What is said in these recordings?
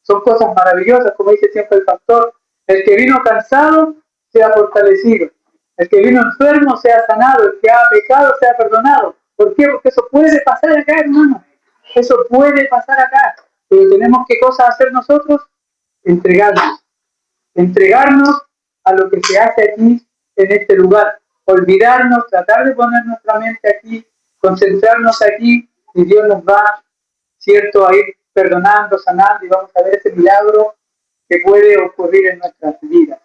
Son cosas maravillosas, como dice siempre el pastor. El que vino cansado, sea fortalecido. El que vino enfermo, sea sanado. El que ha pecado, sea perdonado. ¿Por qué? Porque eso puede pasar acá, hermano. Eso puede pasar acá. Pero tenemos que cosa hacer nosotros, entregarnos. Entregarnos a lo que se hace aquí, en este lugar. Olvidarnos, tratar de poner nuestra mente aquí, concentrarnos aquí, y Dios nos va, cierto, a ir perdonando, sanando, y vamos a ver ese milagro que puede ocurrir en nuestras vidas.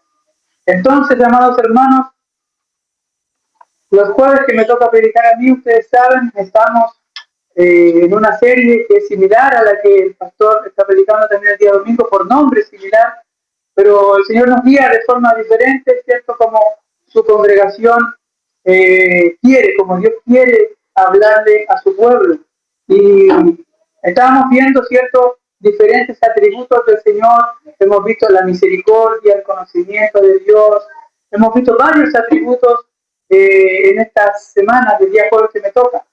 Entonces, amados hermanos, los jueves que me toca predicar a mí, ustedes saben, estamos en una serie que es similar a la que el pastor está predicando también el día domingo, por nombre similar, pero el Señor nos guía de forma diferente, ¿cierto? Como su congregación quiere, como Dios quiere hablarle a su pueblo. Y estábamos viendo, ¿cierto?, diferentes atributos del Señor. Hemos visto la misericordia, el conocimiento de Dios. Hemos visto varios atributos en estas semanas, del día jueves que me toca.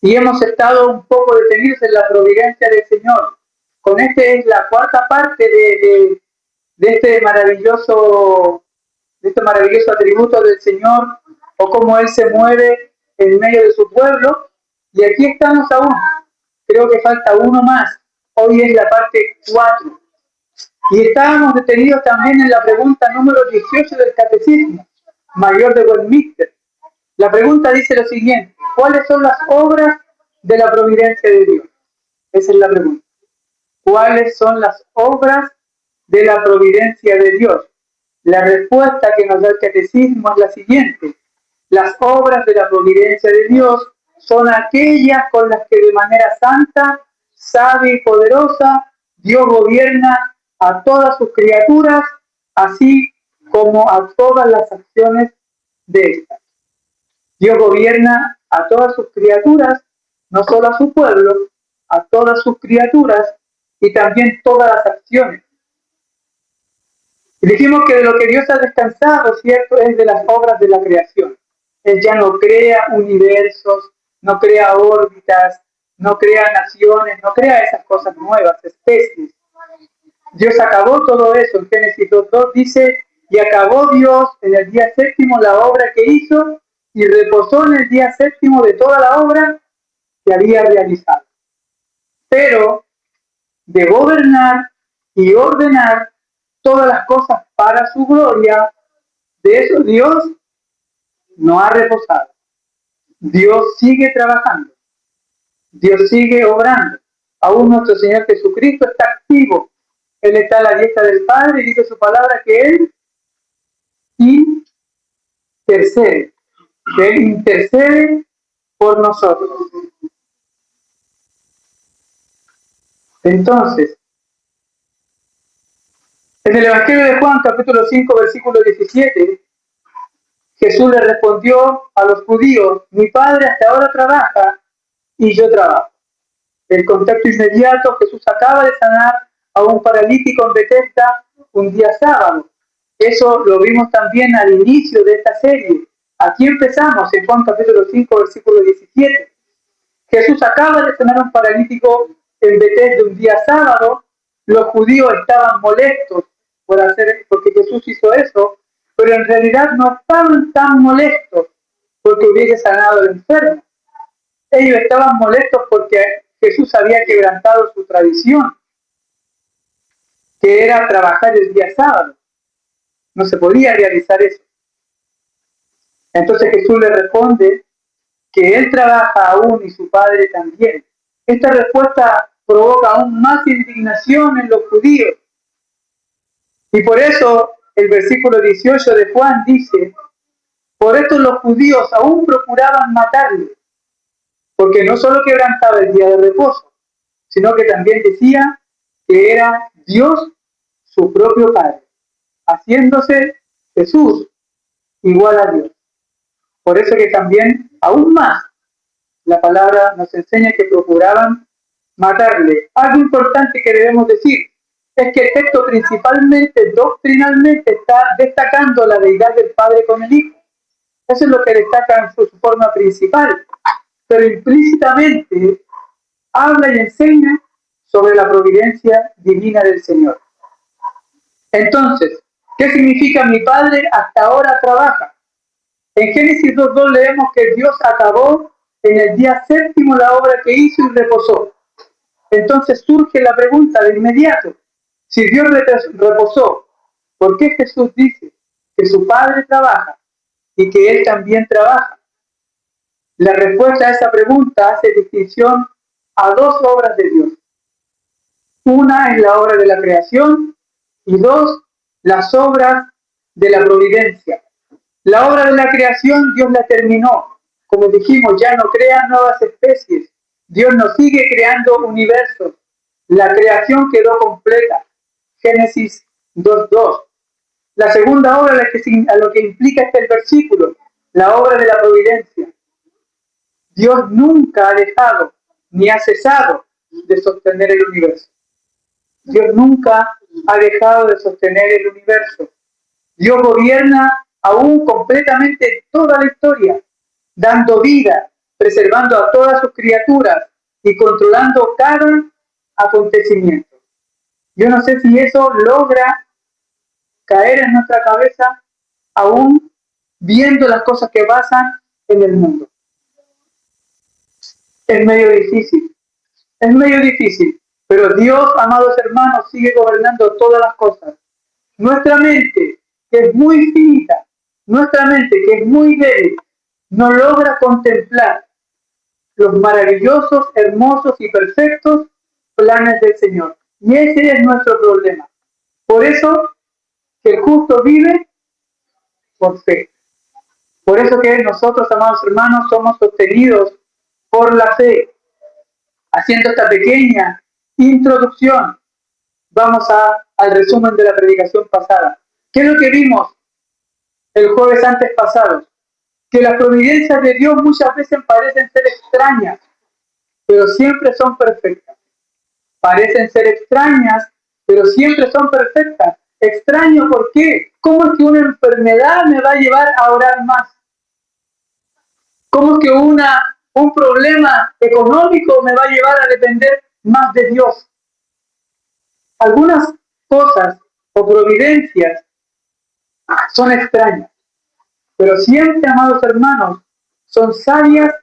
Y hemos estado un poco detenidos en la providencia del Señor. Con este es la cuarta parte de este maravilloso atributo del Señor, o cómo Él se mueve en medio de su pueblo. Y aquí estamos aún. Creo que falta uno más. Hoy es la parte 4. Y estábamos detenidos también en la pregunta número 18 del Catecismo Mayor de Westminster. La pregunta dice lo siguiente: ¿cuáles son las obras de la providencia de Dios? Esa es la pregunta. ¿Cuáles son las obras de la providencia de Dios? La respuesta que nos da el Catecismo es la siguiente: las obras de la providencia de Dios son aquellas con las que de manera santa, sabia y poderosa Dios gobierna a todas sus criaturas, así como a todas las acciones de estas. Dios gobierna a todas sus criaturas, no solo a su pueblo, a todas sus criaturas y también todas las acciones. Y dijimos que de lo que Dios ha descansado, ¿cierto?, es de las obras de la creación. Él ya no crea universos, no crea órbitas, no crea naciones, no crea esas cosas nuevas, especies. Dios acabó todo eso. En Génesis 2:2 dice: y acabó Dios en el día séptimo la obra que hizo, y reposó en el día séptimo de toda la obra que había realizado. Pero de gobernar y ordenar todas las cosas para su gloria, de eso Dios no ha reposado. Dios sigue trabajando. Dios sigue obrando. Aún nuestro Señor Jesucristo está activo. Él está a la diestra del Padre y dice su palabra que Él intercede. Que Él intercede por nosotros. Entonces, en el Evangelio de Juan, capítulo 5, versículo 17, Jesús le respondió a los judíos: mi Padre hasta ahora trabaja y yo trabajo. El contexto inmediato: Jesús acaba de sanar a un paralítico en Betesda un día sábado. Eso lo vimos también al inicio de esta serie. Aquí empezamos en Juan capítulo 5, versículo 17. Jesús acaba de sanar a un paralítico en Betesda un día sábado. Los judíos estaban molestos porque Jesús hizo eso, pero en realidad no estaban tan molestos porque hubiese sanado al enfermo. Ellos estaban molestos porque Jesús había quebrantado su tradición, que era trabajar el día sábado. No se podía realizar eso. Entonces Jesús le responde que Él trabaja aún y su Padre también. Esta respuesta provoca aún más indignación en los judíos. Y por eso el versículo 18 de Juan dice: por esto los judíos aún procuraban matarle, porque no solo quebrantaba el día de reposo, sino que también decía que era Dios su propio Padre, haciéndose Jesús igual a Dios. Por eso que también, aún más, la palabra nos enseña que procuraban matarle. Algo importante que debemos decir es que el texto principalmente, doctrinalmente, está destacando la deidad del Padre con el Hijo. Eso es lo que destaca en su forma principal. Pero implícitamente habla y enseña sobre la providencia divina del Señor. Entonces, ¿qué significa mi Padre hasta ahora trabaja? En Génesis 2.2 leemos que Dios acabó en el día séptimo la obra que hizo y reposó. Entonces surge la pregunta de inmediato: si Dios reposó, ¿por qué Jesús dice que su Padre trabaja y que Él también trabaja? La respuesta a esa pregunta hace distinción a dos obras de Dios. Una es la obra de la creación y dos, las obras de la providencia. La obra de la creación Dios la terminó. Como dijimos, ya no crea nuevas especies. Dios no sigue creando universos. La creación quedó completa. Génesis 2.2. La segunda obra a lo que implica el versículo, la obra de la providencia. Dios nunca ha dejado ni ha cesado de sostener el universo. Dios nunca ha dejado de sostener el universo. Dios gobierna aún completamente toda la historia, dando vida, preservando a todas sus criaturas y controlando cada acontecimiento. Yo no sé si eso logra caer en nuestra cabeza aún viendo las cosas que pasan en el mundo. Es medio difícil, pero Dios, amados hermanos, sigue gobernando todas las cosas. Nuestra mente, que es muy finita, nuestra mente, que es muy débil, no logra contemplar los maravillosos, hermosos y perfectos planes del Señor. Y ese es nuestro problema. Por eso que el justo vive por fe. Por eso que nosotros, amados hermanos, somos sostenidos por la fe. Haciendo esta pequeña introducción, vamos al resumen de la predicación pasada. ¿Qué es lo que vimos el jueves antes pasado? Que las providencias de Dios muchas veces parecen ser extrañas, pero siempre son perfectas. Parecen ser extrañas, pero siempre son perfectas. Extraño, ¿por qué? ¿Cómo es que una enfermedad me va a llevar a orar más? ¿Cómo es que un problema económico me va a llevar a depender más de Dios? Algunas cosas o providencias son extrañas, pero siempre, amados hermanos, son sabias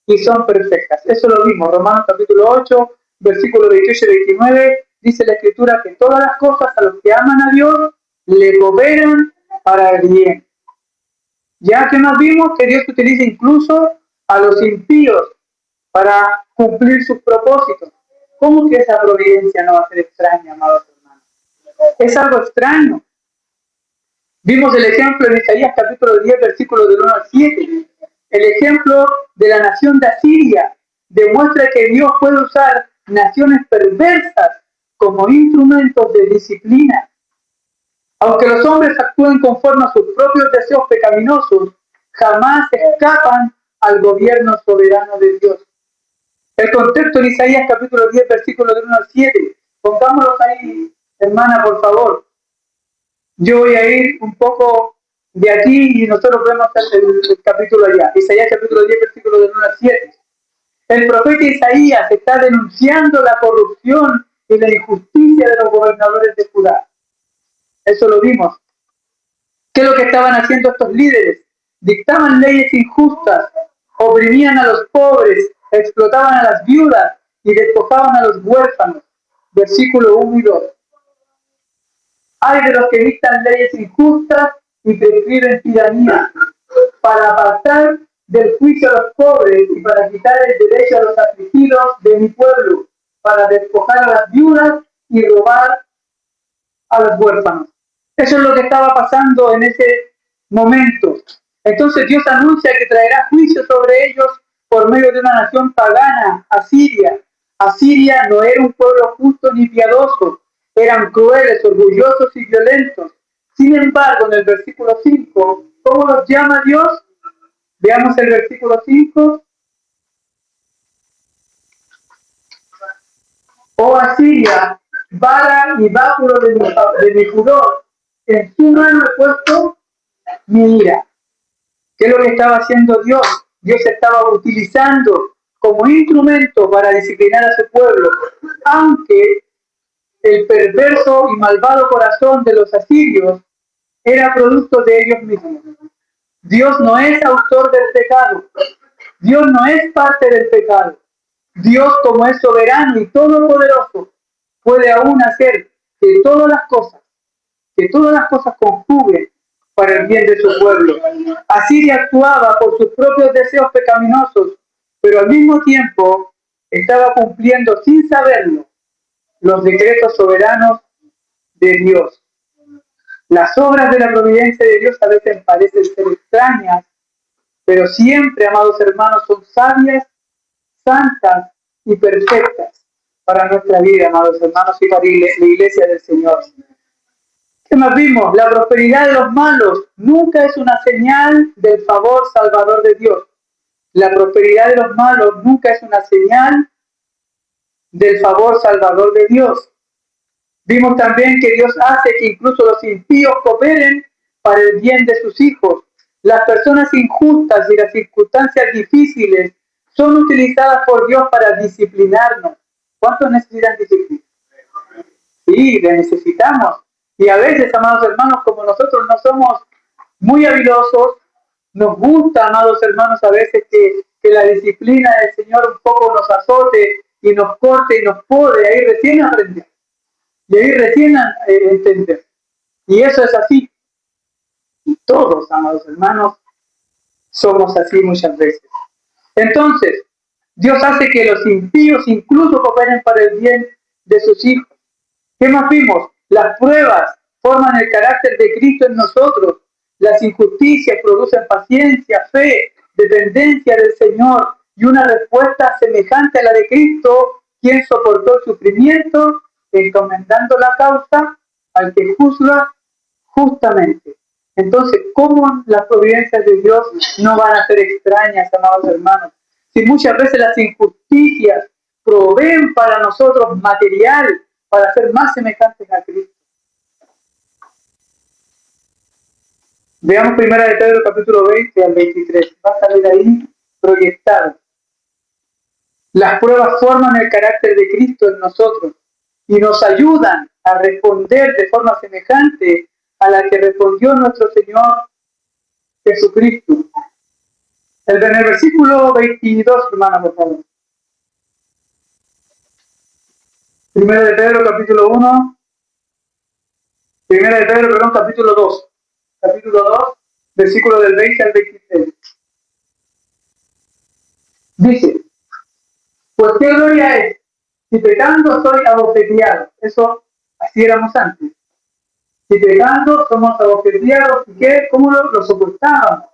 y son perfectas. Eso lo vimos, Romanos capítulo 8, versículos 28 y 29, dice la Escritura que todas las cosas a los que aman a Dios le cooperan para el bien. Ya que nos vimos que Dios utiliza incluso a los impíos para cumplir sus propósitos. ¿Cómo que esa providencia no va a ser extraña, amados hermanos? Es algo extraño. Vimos el ejemplo en Isaías capítulo 10, versículos del 1 al 7. El ejemplo de la nación de Asiria demuestra que Dios puede usar naciones perversas como instrumentos de disciplina. Aunque los hombres actúen conforme a sus propios deseos pecaminosos, jamás escapan al gobierno soberano de Dios. El contexto en Isaías capítulo 10, versículos del 1 al 7. Pongámoslos ahí, hermana, por favor. Yo voy a ir un poco de aquí y nosotros vemos el capítulo allá. Isaías capítulo 10, versículos del 1 al 7. El profeta Isaías está denunciando la corrupción y la injusticia de los gobernadores de Judá. Eso lo vimos. ¿Qué es lo que estaban haciendo estos líderes? Dictaban leyes injustas, oprimían a los pobres, explotaban a las viudas y despojaban a los huérfanos. Versículo 1 y 2. Hay de los que dictan leyes injustas y prescriben tiranía para apartar del juicio a los pobres y para quitar el derecho a los afligidos de mi pueblo, para despojar a las viudas y robar a los huérfanos. Eso es lo que estaba pasando en ese momento. Entonces Dios anuncia que traerá juicio sobre ellos por medio de una nación pagana, Asiria. Asiria no era un pueblo justo ni piadoso, eran crueles, orgullosos y violentos. Sin embargo, en el versículo 5, ¿cómo los llama Dios? Veamos el versículo 5. Oh Asiria, vara y báculo de mi furor, en su mano he puesto mi ira. ¿Qué es lo que estaba haciendo Dios? Dios estaba utilizando como instrumento para disciplinar a su pueblo, aunque el perverso y malvado corazón de los asirios era producto de ellos mismos. Dios no es autor del pecado. Dios no es parte del pecado. Dios, como es soberano y todopoderoso, puede aún hacer que todas las cosas conjuguen para el bien de su pueblo. Asiria actuaba por sus propios deseos pecaminosos, pero al mismo tiempo estaba cumpliendo sin saberlo los decretos soberanos de Dios. Las obras de la providencia de Dios a veces parecen ser extrañas, pero siempre, amados hermanos, son sabias, santas y perfectas para nuestra vida, amados hermanos, y para la iglesia del Señor. ¿Qué más vimos? La prosperidad de los malos nunca es una señal del favor salvador de Dios. La prosperidad de los malos nunca es una señal del favor salvador de Dios. Vimos también que Dios hace que incluso los impíos cooperen para el bien de sus hijos. Las personas injustas y las circunstancias difíciles son utilizadas por Dios para disciplinarnos. ¿Cuántos necesitan disciplina? Sí, la necesitamos. Y a veces, amados hermanos, como nosotros no somos muy habilosos, nos gusta, amados hermanos, a veces que la disciplina del Señor un poco nos azote y nos corte y nos pode. Ahí recién aprendemos. Y ahí recién entender. Y eso es así. Y todos, amados hermanos, somos así muchas veces. Entonces, Dios hace que los impíos incluso cooperen para el bien de sus hijos. ¿Qué más vimos? Las pruebas forman el carácter de Cristo en nosotros. Las injusticias producen paciencia, fe, dependencia del Señor y una respuesta semejante a la de Cristo, quien soportó el sufrimiento, encomendando la causa al que juzga justamente. Entonces, ¿cómo las providencias de Dios no van a ser extrañas, amados hermanos? Si muchas veces las injusticias proveen para nosotros material para ser más semejantes a Cristo. Veamos 1 de Pedro capítulo 20 al 23. Va a salir ahí proyectado. Las pruebas forman el carácter de Cristo en nosotros y nos ayudan a responder de forma semejante a la que respondió nuestro Señor Jesucristo. En el versículo 22, hermana, por favor. 1 de Pedro capítulo 1. 1 de Pedro, perdón, capítulo 2. Capítulo 2, versículo del 20 al 23. Dice, pues qué gloria es, si pecando soy abofeteado. Eso así éramos antes. Si pecando somos abofeteados, ¿cómo lo soportábamos?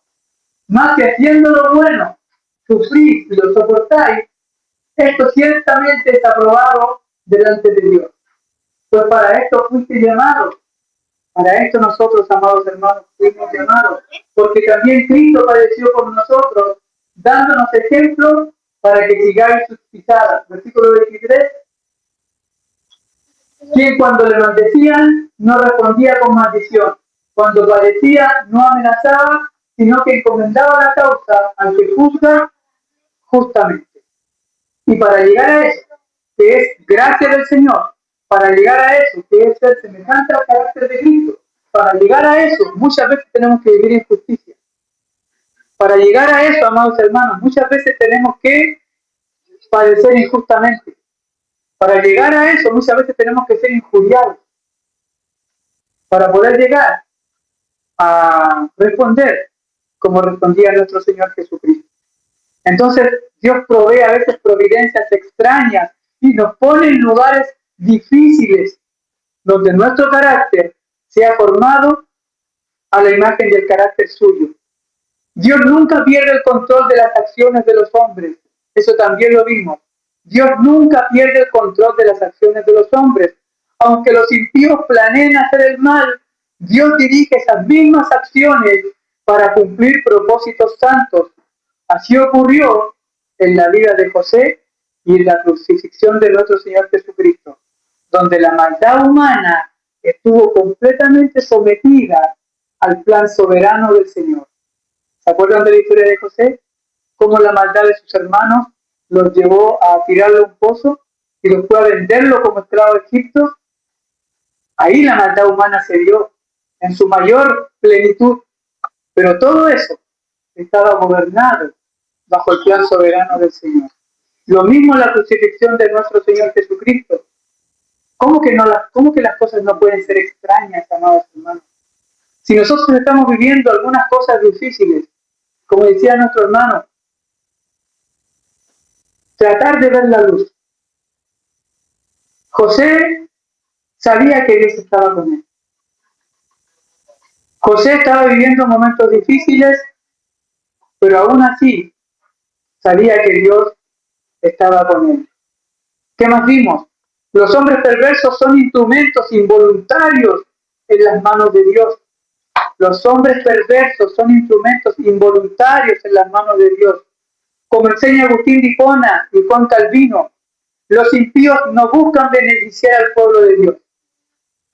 Más que haciendo lo bueno, sufrís y lo soportáis, esto ciertamente es aprobado delante de Dios. Pues para esto fuiste llamados. Para esto nosotros, amados hermanos, fuimos llamados, porque también Cristo padeció por nosotros, dándonos ejemplo para que sigáis sus pisadas. Versículo 23. Quien cuando le maldecían no respondía con maldición, cuando padecía no amenazaba, sino que encomendaba la causa al que juzga justamente. Y para llegar a eso, que es gracia del Señor, para llegar a eso, que es ser semejante al carácter de Cristo, para llegar a eso, muchas veces tenemos que vivir en justicia. Para llegar a eso, amados hermanos, muchas veces tenemos que padecer injustamente. Para llegar a eso, muchas veces tenemos que ser injuriados. Para poder llegar a responder como respondía nuestro Señor Jesucristo. Entonces, Dios provee a veces providencias extrañas y nos pone en lugares difíciles donde nuestro carácter sea formado a la imagen del carácter suyo. Dios nunca pierde el control de las acciones de los hombres. Eso también lo vimos. Dios nunca pierde el control de las acciones de los hombres. Aunque los impíos planeen hacer el mal, Dios dirige esas mismas acciones para cumplir propósitos santos. Así ocurrió en la vida de José y en la crucifixión de nuestro Señor Jesucristo, donde la maldad humana estuvo completamente sometida al plan soberano del Señor. ¿Se acuerdan de la historia de José? Cómo la maldad de sus hermanos los llevó a tirarlo a un pozo y los fue a venderlo como esclavo a Egipto, ahí la maldad humana se dio en su mayor plenitud. Pero todo eso estaba gobernado bajo el plan soberano del Señor. Lo mismo la crucifixión de nuestro Señor Jesucristo. ¿Cómo que las cosas no pueden ser extrañas, amados hermanos? Si nosotros estamos viviendo algunas cosas difíciles, como decía nuestro hermano, tratar de ver la luz. José sabía que Dios estaba con él. José estaba viviendo momentos difíciles, pero aún así sabía que Dios estaba con él. ¿Qué más vimos? Los hombres perversos son instrumentos involuntarios en las manos de Dios. Los hombres perversos son instrumentos involuntarios en las manos de Dios. Como enseña Agustín de Hipona y Juan Calvino, los impíos no buscan beneficiar al pueblo de Dios.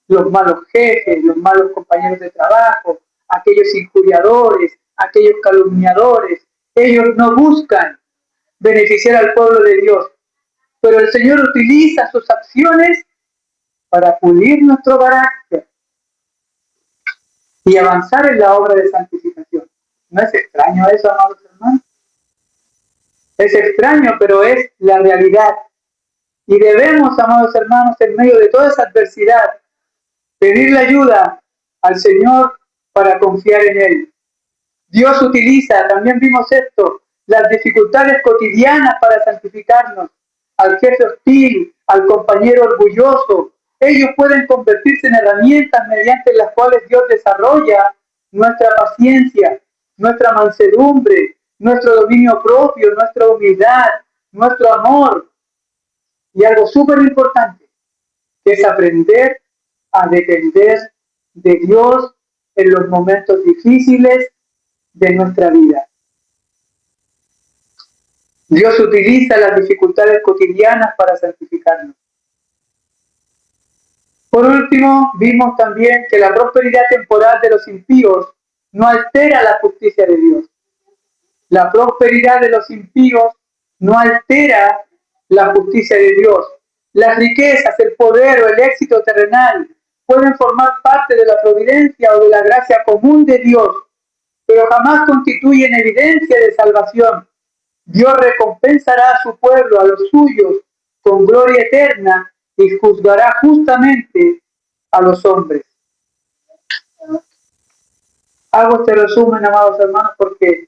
Los malos jefes, los malos compañeros de trabajo, aquellos injuriadores, aquellos calumniadores, ellos no buscan beneficiar al pueblo de Dios. Pero el Señor utiliza sus acciones para pulir nuestro carácter y avanzar en la obra de santificación. ¿No es extraño eso, amados hermanos? Es extraño, pero es la realidad. Y debemos, amados hermanos, en medio de toda esa adversidad, pedirle ayuda al Señor para confiar en Él. Dios utiliza, también vimos esto, las dificultades cotidianas para santificarnos. Al jefe hostil, al compañero orgulloso, ellos pueden convertirse en herramientas mediante las cuales Dios desarrolla nuestra paciencia, nuestra mansedumbre, nuestro dominio propio, nuestra humildad, nuestro amor. Y algo súper importante, que es aprender a depender de Dios en los momentos difíciles de nuestra vida. Dios utiliza las dificultades cotidianas para santificarnos. Por último, vimos también que la prosperidad temporal de los impíos no altera la justicia de Dios. La prosperidad de los impíos no altera la justicia de Dios. Las riquezas, el poder o el éxito terrenal pueden formar parte de la providencia o de la gracia común de Dios, pero jamás constituyen evidencia de salvación. Dios recompensará a su pueblo, a los suyos, con gloria eterna y juzgará justamente a los hombres. Hago este resumen, amados hermanos, porque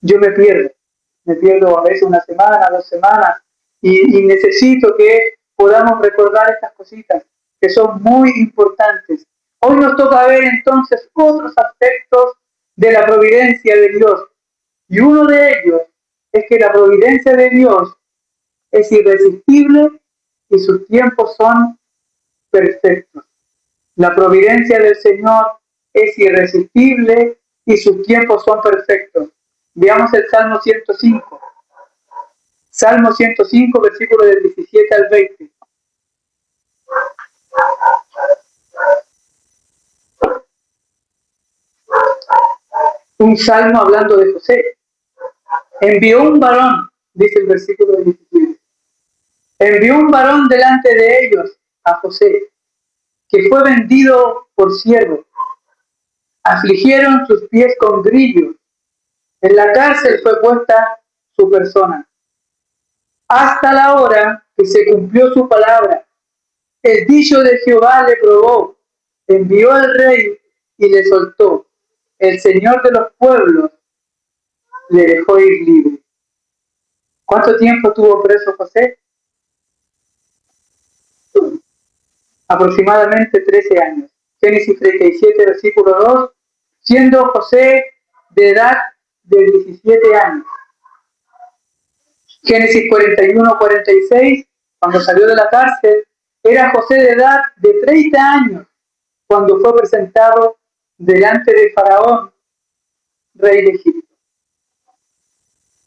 yo me pierdo a veces una semana, 2 semanas, y necesito que podamos recordar estas cositas que son muy importantes. Hoy nos toca ver entonces otros aspectos de la providencia de Dios. Y uno de ellos es que la providencia de Dios es irresistible y sus tiempos son perfectos. La providencia del Señor es irresistible y sus tiempos son perfectos. Veamos el Salmo 105. Salmo 105, versículos del 17 al 20. Un salmo hablando de José. Envió un varón, dice el versículo 17. Envió un varón delante de ellos, a José, que fue vendido por siervo. Afligieron sus pies con grillos. En la cárcel fue puesta su persona. Hasta la hora que se cumplió su palabra. El dicho de Jehová le probó. Envió al rey y le soltó. El Señor de los pueblos le dejó ir libre. ¿Cuánto tiempo tuvo preso José? Aproximadamente 13 años. Génesis 37, versículo 2, siendo José de edad de 17 años. Génesis 41, 46, cuando salió de la cárcel, era José de edad de 30 años, cuando fue presentado delante de Faraón, rey de Egipto.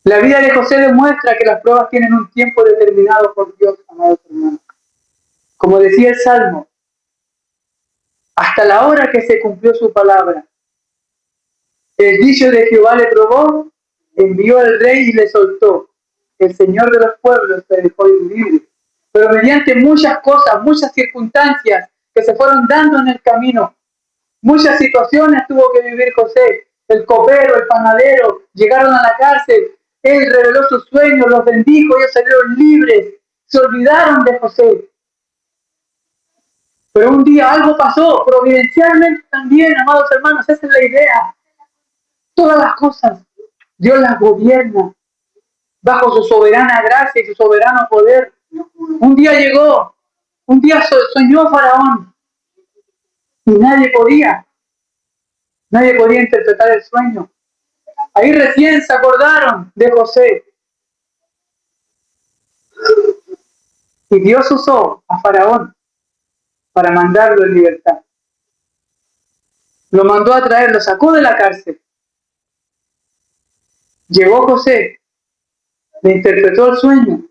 La vida de José demuestra que las pruebas tienen un tiempo determinado por Dios, amados hermanos. Como decía el Salmo, hasta la hora que se cumplió su palabra. El dicho de Jehová le probó, envió al rey y le soltó. El Señor de los pueblos te dejó ir libre. Pero mediante muchas cosas, muchas circunstancias que se fueron dando en el camino, muchas situaciones tuvo que vivir José. El copero, el panadero, llegaron a la cárcel. Él reveló sus sueños, los bendijo, ellos salieron libres. Se olvidaron de José. Pero un día algo pasó, providencialmente también, amados hermanos, esa es la idea. Todas las cosas, Dios las gobierna bajo su soberana gracia y su soberano poder. Un día llegó, un día soñó Faraón y nadie podía interpretar el sueño. Ahí recién se acordaron de José. Y Dios usó a Faraón para mandarlo en libertad. Lo mandó a traer, lo sacó de la cárcel. Llegó José, le interpretó el sueño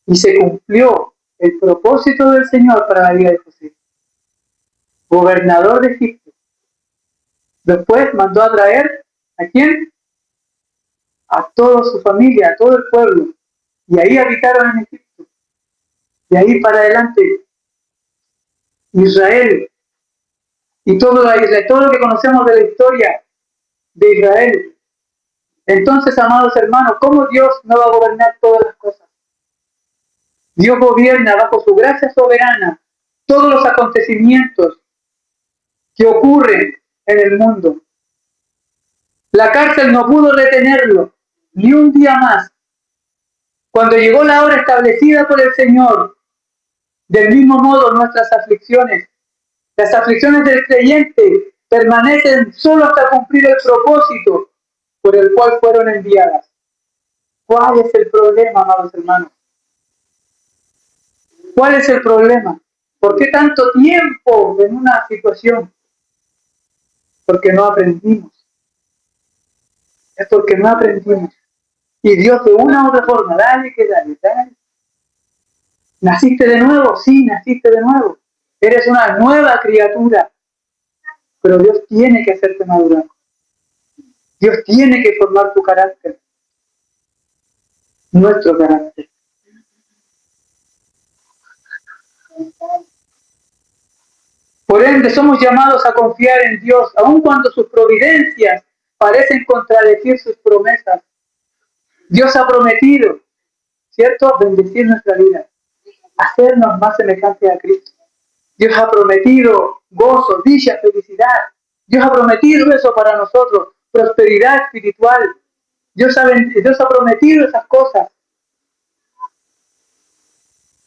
y se cumplió el propósito del Señor para la vida de José. Gobernador de Egipto. Después mandó a traer, ¿a quién? A toda su familia, a todo el pueblo. Y ahí habitaron en Egipto. De ahí para adelante, Israel y todo lo que conocemos de la historia de Israel. Entonces, amados hermanos, ¿cómo Dios no va a gobernar todas las cosas? Dios gobierna bajo su gracia soberana todos los acontecimientos que ocurren en el mundo. La cárcel no pudo retenerlo ni un día más. Cuando llegó la hora establecida por el Señor, del mismo modo nuestras aflicciones, las aflicciones del creyente permanecen solo hasta cumplir el propósito por el cual fueron enviadas. ¿Cuál es el problema, amados hermanos? ¿Cuál es el problema? ¿Por qué tanto tiempo en una situación? Porque no aprendimos. Es porque no aprendimos. Y Dios de una u otra forma, dale. ¿Naciste de nuevo? Sí, naciste de nuevo. Eres una nueva criatura. Pero Dios tiene que hacerte madurar. Dios tiene que formar tu carácter. Nuestro carácter. Por ende, somos llamados a confiar en Dios, aun cuando sus providencias parecen contradecir sus promesas. Dios ha prometido, ¿cierto?, bendecir nuestra vida, hacernos más semejantes a Cristo. Dios ha prometido gozo, dicha, felicidad. Dios ha prometido eso para nosotros, prosperidad espiritual. Dios ha prometido esas cosas.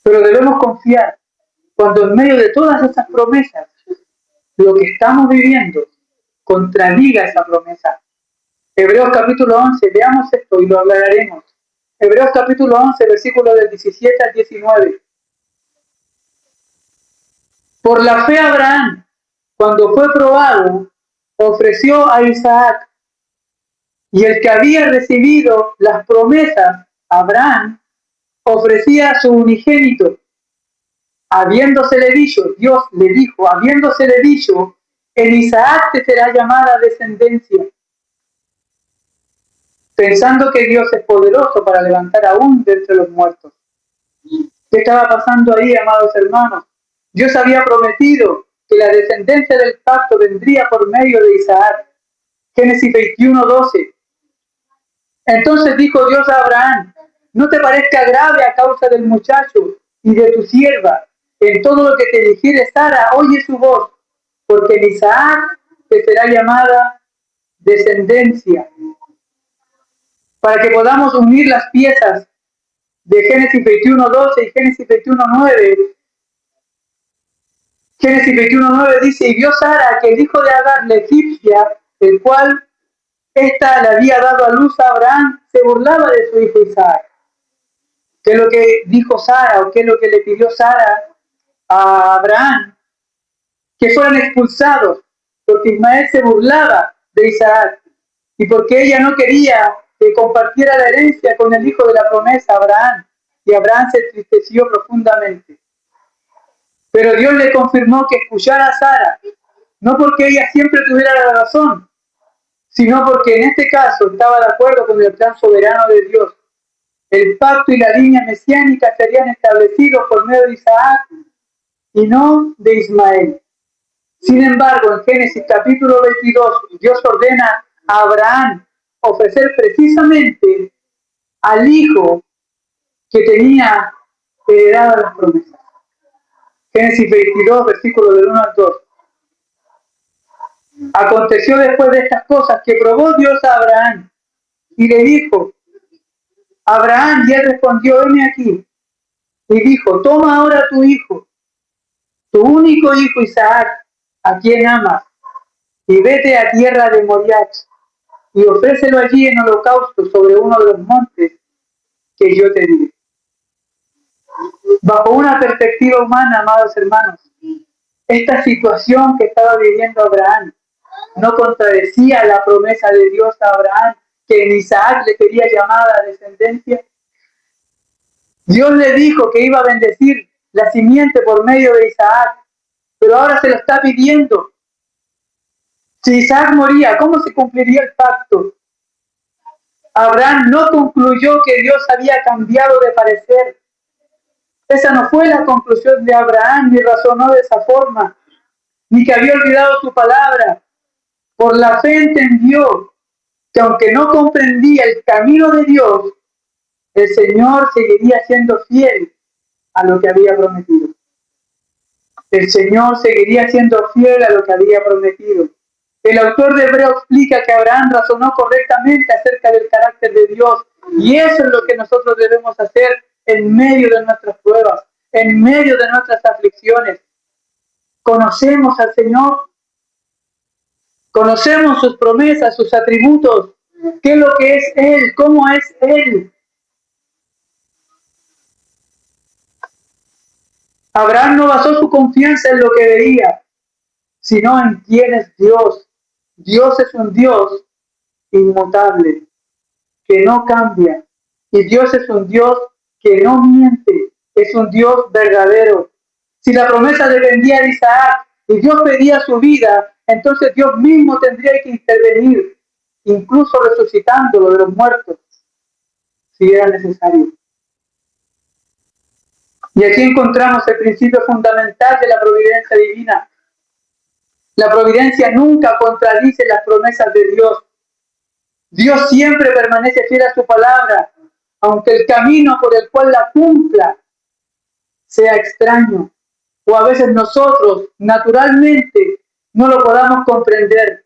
Pero debemos confiar cuando en medio de todas esas promesas, lo que estamos viviendo contradiga esa promesa. Hebreos capítulo 11, veamos esto y lo hablaremos. Hebreos capítulo 11, versículos del 17 al 19. Por la fe Abraham, cuando fue probado, ofreció a Isaac. Y el que había recibido las promesas, Abraham, ofrecía a su unigénito. Habiéndosele dicho, Dios le dijo, habiéndosele dicho, en Isaac te será llamada descendencia. Pensando que Dios es poderoso para levantar aún de entre los muertos. ¿Qué estaba pasando ahí, amados hermanos? Dios había prometido que la descendencia del pacto vendría por medio de Isaac. Génesis 21:12. Entonces dijo Dios a Abraham, no te parezca grave a causa del muchacho y de tu sierva. En todo lo que te dijere Sara, oye su voz, porque en Isaac te será llamada descendencia. Para que podamos unir las piezas de Génesis 21:12 y Génesis 21:9. Génesis 21:9 dice, y vio Sara que el hijo de Agar, la egipcia, el cual ésta le había dado a luz a Abraham, se burlaba de su hijo Isaac. ¿Qué es lo que dijo Sara o qué es lo que le pidió Sara a Abraham? Que fueran expulsados, porque Ismael se burlaba de Isaac y porque ella no quería que compartiera la herencia con el hijo de la promesa, Abraham, y Abraham se entristeció profundamente. Pero Dios le confirmó que escuchara a Sara, no porque ella siempre tuviera la razón, sino porque en este caso estaba de acuerdo con el plan soberano de Dios. El pacto y la línea mesiánica serían establecidos por medio de Isaac y no de Ismael. Sin embargo, en Génesis capítulo 22, Dios ordena a Abraham ofrecer precisamente al hijo que tenía heredado las promesas. Génesis 22, versículos del 1 al 2. Aconteció después de estas cosas que probó Dios a Abraham y le dijo: Abraham, y él respondió: heme aquí. Y dijo: toma ahora tu hijo, tu único hijo Isaac, a quien amas, y vete a tierra de Moriach, y ofrécelo allí en holocausto sobre uno de los montes que yo te diré. Bajo una perspectiva humana, amados hermanos, esta situación que estaba viviendo Abraham no contradecía la promesa de Dios a Abraham, que en Isaac le quería llamada descendencia. Dios le dijo que iba a bendecir la simiente por medio de Isaac, pero ahora se lo está pidiendo. Si Isaac moría, ¿cómo se cumpliría el pacto? Abraham no concluyó que Dios había cambiado de parecer. Esa no fue la conclusión de Abraham, ni razonó de esa forma, ni que había olvidado su palabra. Por la fe entendió que aunque no comprendía el camino de Dios, el Señor seguiría siendo fiel a lo que había prometido. El Señor seguiría siendo fiel a lo que había prometido. El autor de Hebreo explica que Abraham razonó correctamente acerca del carácter de Dios, y eso es lo que nosotros debemos hacer en medio de nuestras pruebas, en medio de nuestras aflicciones. Conocemos al Señor, conocemos sus promesas, sus atributos, qué es lo que es Él, cómo es Él. Abraham no basó su confianza en lo que veía, sino en quién es Dios. Dios es un Dios inmutable, que no cambia. Y Dios es un Dios que no miente, es un Dios verdadero. Si la promesa dependía de Isaac y Dios pedía su vida, entonces Dios mismo tendría que intervenir, incluso resucitándolo de los muertos, si era necesario. Y aquí encontramos el principio fundamental de la providencia divina. La providencia nunca contradice las promesas de Dios. Dios siempre permanece fiel a su palabra, aunque el camino por el cual la cumpla sea extraño, o a veces nosotros, naturalmente, no lo podamos comprender.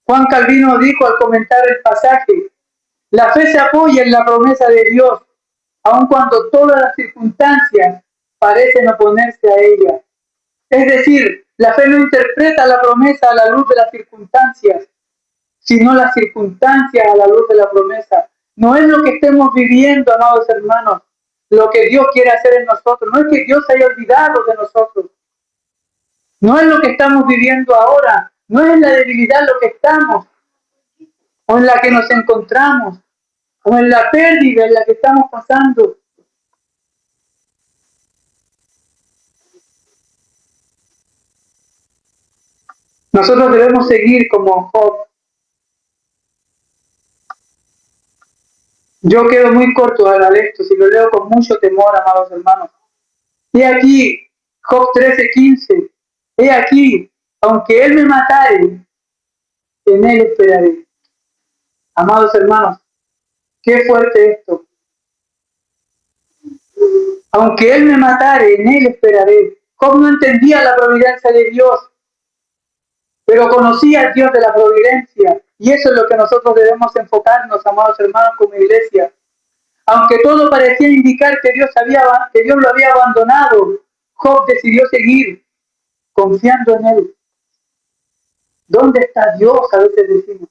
Juan Calvino dijo al comentar el pasaje: la fe se apoya en la promesa de Dios, aun cuando todas las circunstancias parecen oponerse a ella. Es decir, la fe no interpreta la promesa a la luz de las circunstancias, sino las circunstancias a la luz de la promesa. No es lo que estemos viviendo, amados hermanos, lo que Dios quiere hacer en nosotros. No es que Dios se haya olvidado de nosotros. No es lo que estamos viviendo ahora. No es en la debilidad en lo que estamos, o en la que nos encontramos, o en la pérdida en la que estamos pasando. Nosotros debemos seguir como Job. Yo quedo muy corto al esto, si lo leo con mucho temor, amados hermanos. He aquí, Job 13:15. He aquí, aunque él me matare, en él esperaré. Amados hermanos, qué fuerte esto. Aunque él me matare, en él esperaré. Job no entendía la providencia de Dios, pero conocía al Dios de la providencia. Y eso es lo que nosotros debemos enfocarnos, amados hermanos, como iglesia. Aunque todo parecía indicar que Dios lo había abandonado, Job decidió seguir confiando en él. ¿Dónde está Dios? A veces decimos.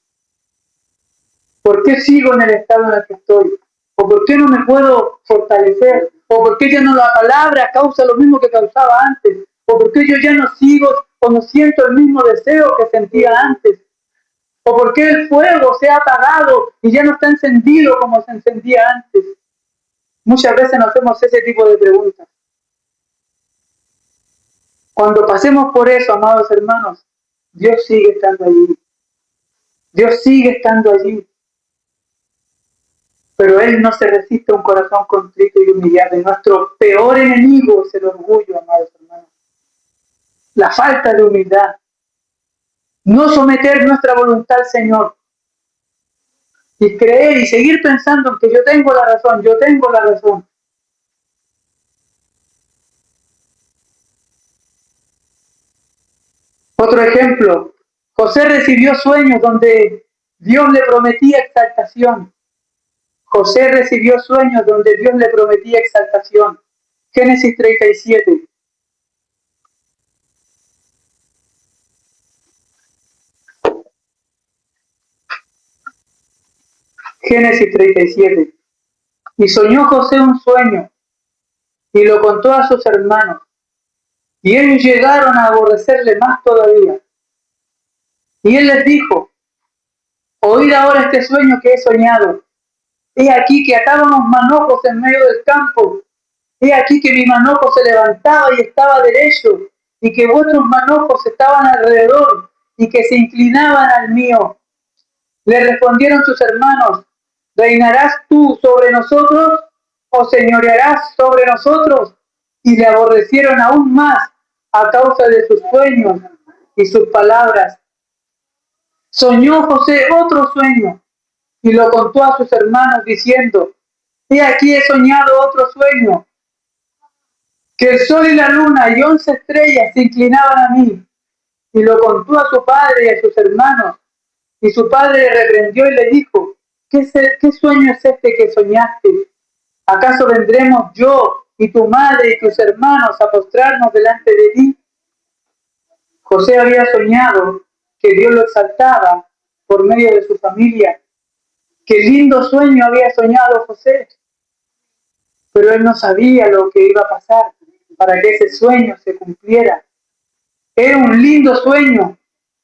¿Por qué sigo en el estado en el que estoy? ¿O por qué no me puedo fortalecer? ¿O por qué ya no la palabra causa lo mismo que causaba antes? ¿O por qué yo ya no sigo o no siento el mismo deseo que sentía antes? ¿O por qué el fuego se ha apagado y ya no está encendido como se encendía antes? Muchas veces nos hacemos ese tipo de preguntas. Cuando pasemos por eso, amados hermanos, Dios sigue estando allí. Dios sigue estando allí. Pero Él no se resiste a un corazón contrito y humillado. Y nuestro peor enemigo es el orgullo, amados hermanos. La falta de humildad. No someter nuestra voluntad al Señor. Y creer y seguir pensando en que yo tengo la razón, yo tengo la razón. Otro ejemplo. José recibió sueños donde Dios le prometía exaltación. José recibió sueños donde Dios le prometía exaltación. Génesis 37. Génesis 37. Y soñó José un sueño y lo contó a sus hermanos. Y ellos llegaron a aborrecerle más todavía. Y él les dijo: oíd ahora este sueño que he soñado. He aquí que atábamos manojos en medio del campo. He aquí que mi manojo se levantaba y estaba derecho, y que vuestros manojos estaban alrededor, y que se inclinaban al mío. Le respondieron sus hermanos: ¿reinarás tú sobre nosotros o señorearás sobre nosotros? Y le aborrecieron aún más a causa de sus sueños y sus palabras. Soñó José otro sueño y lo contó a sus hermanos diciendo: he aquí he soñado otro sueño, que el sol y la luna y 11 estrellas se inclinaban a mí. Y lo contó a su padre y a sus hermanos. Y su padre le reprendió y le dijo: ¿Qué sueño es este que soñaste? ¿Acaso vendremos yo y tu madre y tus hermanos a postrarnos delante de ti? José había soñado que Dios lo exaltaba por medio de su familia. Qué lindo sueño había soñado José, pero él no sabía lo que iba a pasar para que ese sueño se cumpliera. Era un lindo sueño,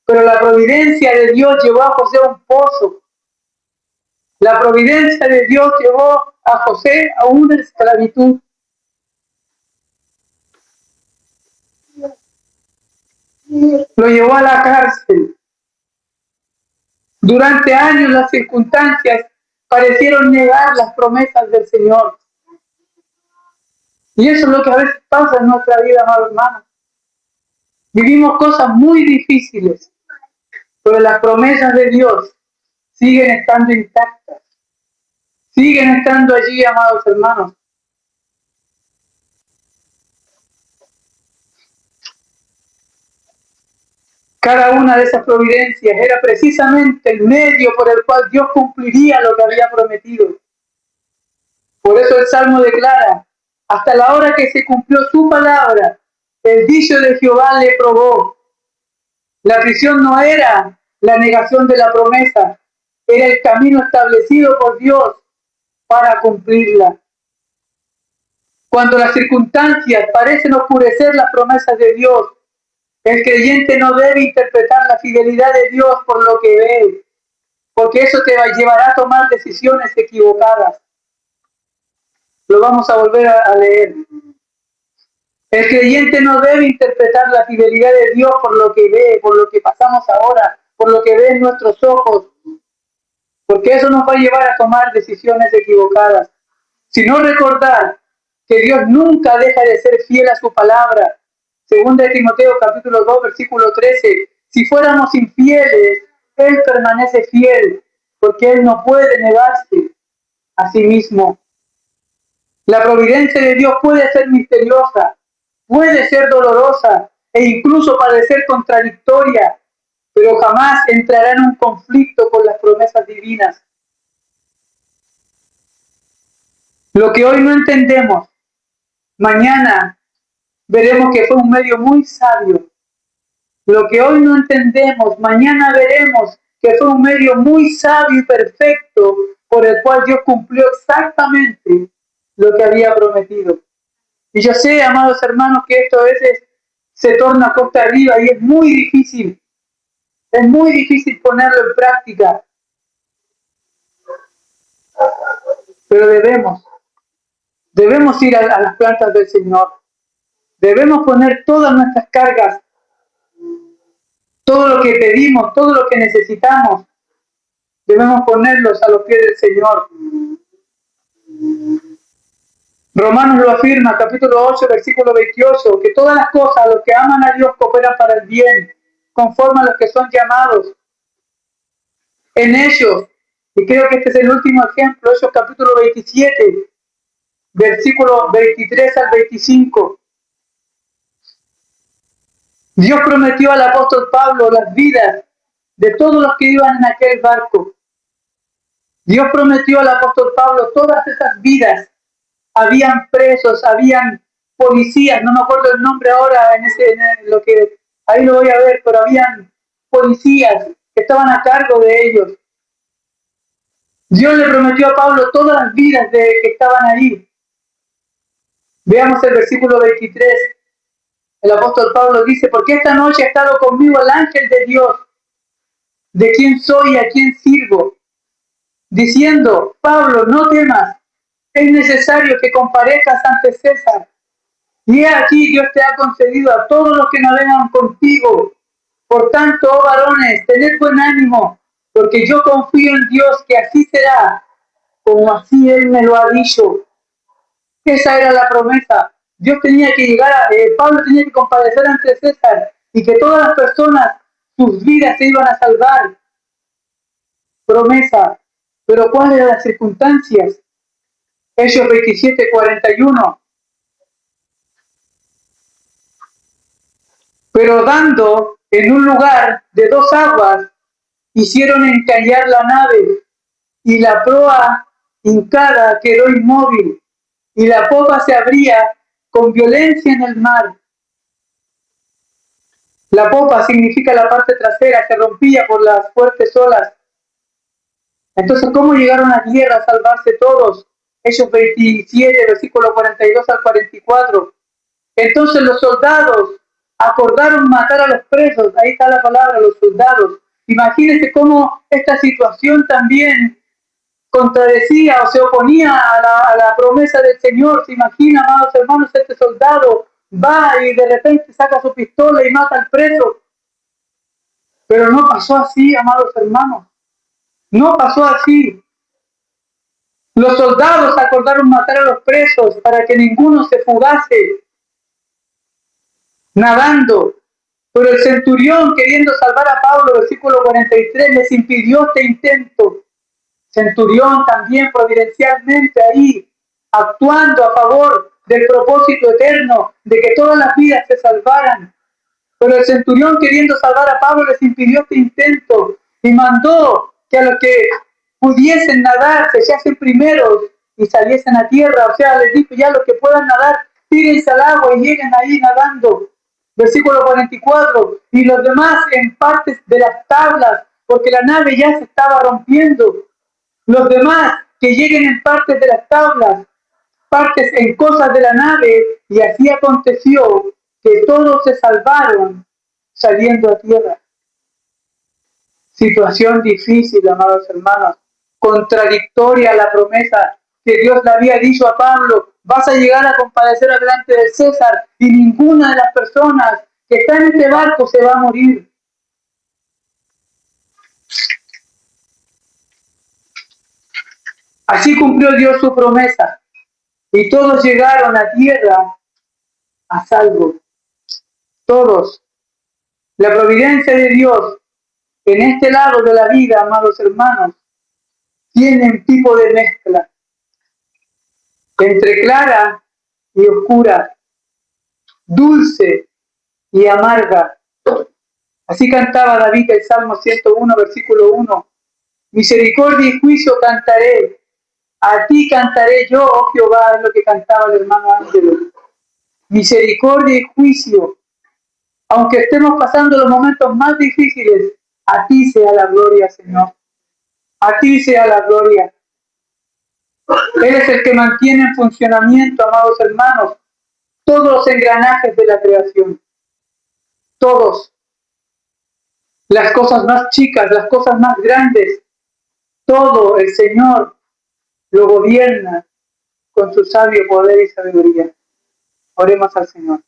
pero la providencia de Dios llevó a José a un pozo. La providencia de Dios llevó a José a una esclavitud. Lo llevó a la cárcel. Durante años las circunstancias parecieron negar las promesas del Señor. Y eso es lo que a veces pasa en nuestra vida, amados hermanos. Vivimos cosas muy difíciles, pero las promesas de Dios siguen estando intactas. Siguen estando allí, amados hermanos. Cada una de esas providencias era precisamente el medio por el cual Dios cumpliría lo que había prometido. Por eso el Salmo declara: hasta la hora que se cumplió su palabra, el dicho de Jehová le probó. La prisión no era la negación de la promesa, era el camino establecido por Dios para cumplirla. Cuando las circunstancias parecen oscurecer las promesas de Dios, el creyente no debe interpretar la fidelidad de Dios por lo que ve, porque eso te llevará a tomar decisiones equivocadas. Lo vamos a volver a leer. El creyente no debe interpretar la fidelidad de Dios por lo que ve, por lo que pasamos ahora, por lo que ve en nuestros ojos, porque eso nos va a llevar a tomar decisiones equivocadas, sino recordar que Dios nunca deja de ser fiel a su palabra. Segunda de Timoteo capítulo 2 versículo 13: si fuéramos infieles, Él permanece fiel, porque Él no puede negarse a sí mismo. La providencia de Dios puede ser misteriosa, puede ser dolorosa e incluso parecer contradictoria, pero jamás entrará en un conflicto con las promesas divinas. Lo que hoy no entendemos, mañana veremos que fue un medio muy sabio. Lo que hoy no entendemos, mañana veremos que fue un medio muy sabio y perfecto por el cual Dios cumplió exactamente lo que había prometido. Y yo sé, amados hermanos, que esto a veces se torna costa arriba y es muy difícil ponerlo en práctica. Pero debemos ir a las plantas del Señor. Debemos poner todas nuestras cargas, todo lo que pedimos, todo lo que necesitamos, debemos ponerlos a los pies del Señor. Romanos lo afirma, capítulo 8, versículo 28, que todas las cosas, los que aman a Dios, cooperan para el bien, conforme a los que son llamados. En ellos, y creo que este es el último ejemplo, Hechos capítulo 27, versículo 23 al 25. Dios prometió al apóstol Pablo las vidas de todos los que iban en aquel barco. Dios prometió al apóstol Pablo todas esas vidas. Habían presos, habían policías, no me acuerdo el nombre ahora, lo que ahí lo voy a ver, pero habían policías que estaban a cargo de ellos. Dios le prometió a Pablo todas las vidas que estaban ahí. Veamos el versículo 23. El apóstol Pablo dice, porque esta noche ha estado conmigo el ángel de Dios, de quién soy y a quién sirvo, diciendo, Pablo, no temas, es necesario que comparezcas ante César. Y he aquí Dios te ha concedido a todos los que navegan contigo. Por tanto, oh varones, tened buen ánimo, porque yo confío en Dios que así será, como así Él me lo ha dicho. Esa era la promesa. Dios tenía que llegar, Pablo tenía que comparecer ante César y que todas las personas, sus vidas se iban a salvar. Promesa. Pero ¿cuáles eran las circunstancias? Hechos 27, 41. Pero dando en un lugar de 2 aguas, hicieron encallar la nave, y la proa hincada quedó inmóvil, y la popa se abría con violencia en el mar. La popa significa la parte trasera, se rompía por las fuertes olas. Entonces, ¿cómo llegaron a tierra a salvarse todos? Hechos 27, versículo 42 al 44. Entonces los soldados acordaron matar a los presos. Ahí está la palabra, los soldados. Imagínense cómo esta situación también contradecía o se oponía a la promesa del Señor. Se imagina, amados hermanos, este soldado va y de repente saca su pistola y mata al preso. Pero no pasó así, amados hermanos. No pasó así. Los soldados acordaron matar a los presos para que ninguno se fugase nadando. Pero el centurión, queriendo salvar a Pablo, versículo 43, les impidió este intento. Centurión también providencialmente ahí, actuando a favor del propósito eterno de que todas las vidas se salvaran. Pero el centurión, queriendo salvar a Pablo, les impidió este intento y mandó que a los que pudiesen nadar se echasen primeros y saliesen a tierra. O sea, les dijo, ya los que puedan nadar, tírense al agua y lleguen ahí nadando. Versículo 44, y los demás en partes de las tablas, porque la nave ya se estaba rompiendo. Los demás que lleguen en partes de las tablas, partes en cosas de la nave, y así aconteció que todos se salvaron saliendo a tierra. Situación difícil, amados hermanos, contradictoria a la promesa que Dios le había dicho a Pablo, vas a llegar a compadecer delante del César y ninguna de las personas que está en este barco se va a morir. Así cumplió Dios su promesa y todos llegaron a tierra a salvo. Todos. La providencia de Dios en este lado de la vida, amados hermanos, tiene un tipo de mezcla entre clara y oscura, dulce y amarga. Así cantaba David el Salmo 101, versículo 1. Misericordia y juicio cantaré, a ti cantaré yo, oh Jehová, es lo que cantaba el hermano Ángelo. Misericordia y juicio, aunque estemos pasando los momentos más difíciles, a ti sea la gloria, Señor. A ti sea la gloria. Él es el que mantiene en funcionamiento, amados hermanos, todos los engranajes de la creación. Todos. Las cosas más chicas, las cosas más grandes. Todo el Señor lo gobierna con su sabio poder y sabiduría. Oremos al Señor.